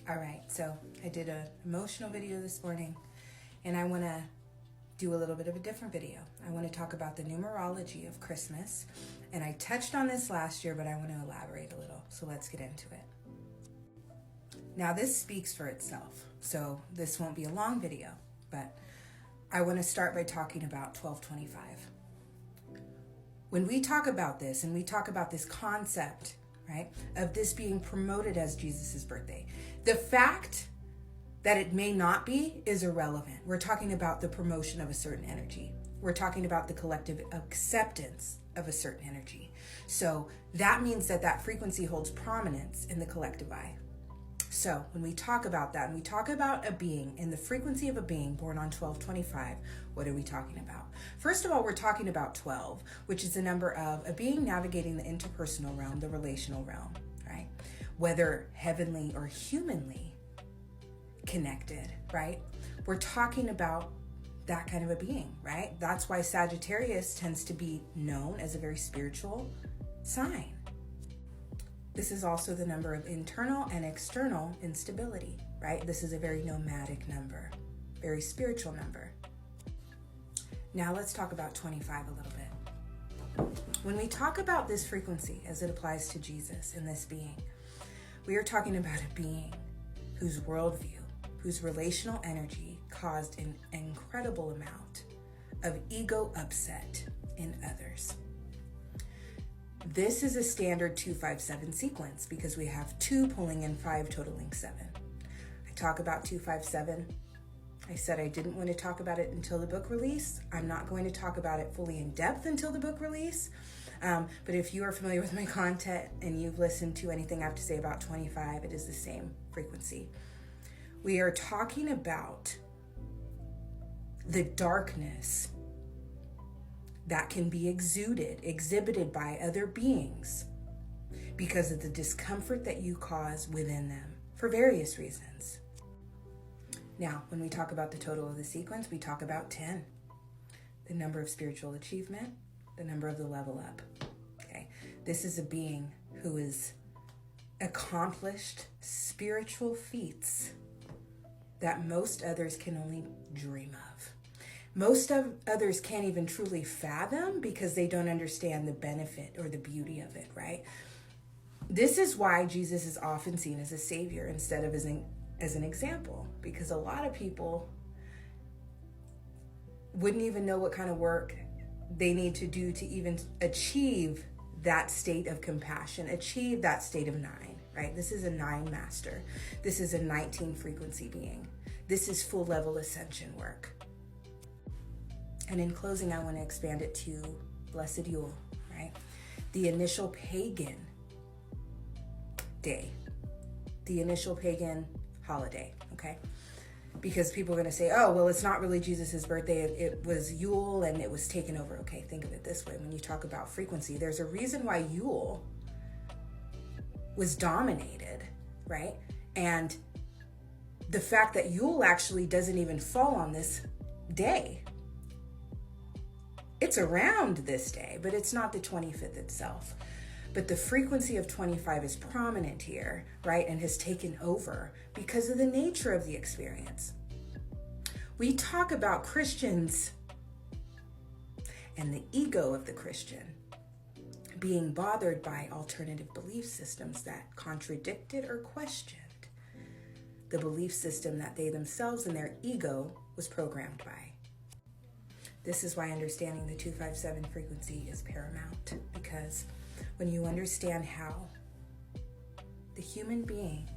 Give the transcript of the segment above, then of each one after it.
All right, so I did an emotional video this morning, and I want to do a little bit of a different video. I want to talk about the numerology of Christmas, and I touched on this last year, but I want to elaborate a little, so let's get into it. Now, this speaks for itself, so this won't be a long video, but I want to start by talking about 1225. When we talk about this, and we talk about this concept, right, of this being promoted as Jesus's birthday, the fact that it may not be is irrelevant. We're talking about the promotion of a certain energy. We're talking about the collective acceptance of a certain energy. So that means that that frequency holds prominence in the collective eye. So when we talk about that, and we talk about a being and the frequency of a being born on 1225, what are we talking about? First of all, we're talking about 12, which is the number of a being navigating the interpersonal realm, the relational realm, right? Whether heavenly or humanly connected, right? We're talking about that kind of a being, right? That's why Sagittarius tends to be known as a very spiritual sign. This is also the number of internal and external instability, right? This is a very nomadic number, very spiritual number. Now let's talk about 25 a little bit. When we talk about this frequency as it applies to Jesus and this being, we are talking about a being whose worldview, whose relational energy caused an incredible amount of ego upset in others. This is a standard 257 sequence because we have 2 pulling in 5 totaling 7. I talk about 257. I said I didn't want to talk about it until the book release. I'm not going to talk about it fully in depth until the book release. But if you are familiar with my content and you've listened to anything I have to say about 25, it is the same frequency. We are talking about the darkness that can be exhibited by other beings because of the discomfort that you cause within them for various reasons. Now, when we talk about the total of the sequence, we talk about 10, the number of spiritual achievement, the number of the level up. Okay, this is a being who has accomplished spiritual feats that most others can only dream of. Most of others can't even truly fathom because they don't understand the benefit or the beauty of it, right? This is why Jesus is often seen as a savior instead of as an example, because a lot of people wouldn't even know what kind of work they need to do to even achieve that state of compassion, achieve that state of 9, right? This is a 9 master. This is a 19 frequency being. This is full level ascension work. And in closing, I want to expand it to Blessed Yule, right? The initial pagan day, the initial pagan holiday, okay? Because people are going to say, oh, well, it's not really Jesus's birthday. It was Yule and it was taken over. Okay, think of it this way. When you talk about frequency, there's a reason why Yule was dominated, right? And the fact that Yule actually doesn't even fall on this day. It's around this day, but it's not the 25th itself. But the frequency of 25 is prominent here, right? And has taken over because of the nature of the experience. We talk about Christians and the ego of the Christian being bothered by alternative belief systems that contradicted or questioned the belief system that they themselves and their ego was programmed by. This is why understanding the 257 frequency is paramount, because when you understand how the human being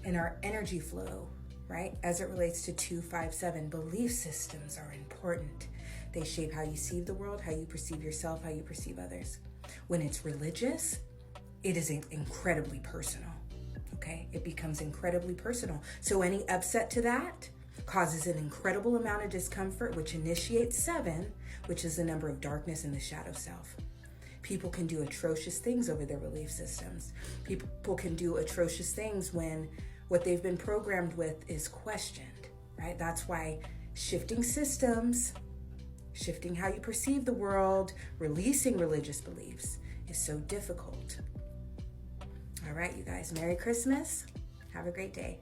and our energy flow, right, as it relates to 257, belief systems are important. They shape how you see the world, how you perceive yourself, how you perceive others. When it's religious, it is incredibly personal, okay? It becomes incredibly personal. So any upset to that causes an incredible amount of discomfort, which initiates 7, which is the number of darkness in the shadow self. People can do atrocious things over their belief systems. People can do atrocious things when what they've been programmed with is questioned, right? That's why shifting systems, shifting how you perceive the world, releasing religious beliefs is so difficult. All right, you guys, Merry Christmas. Have a great day.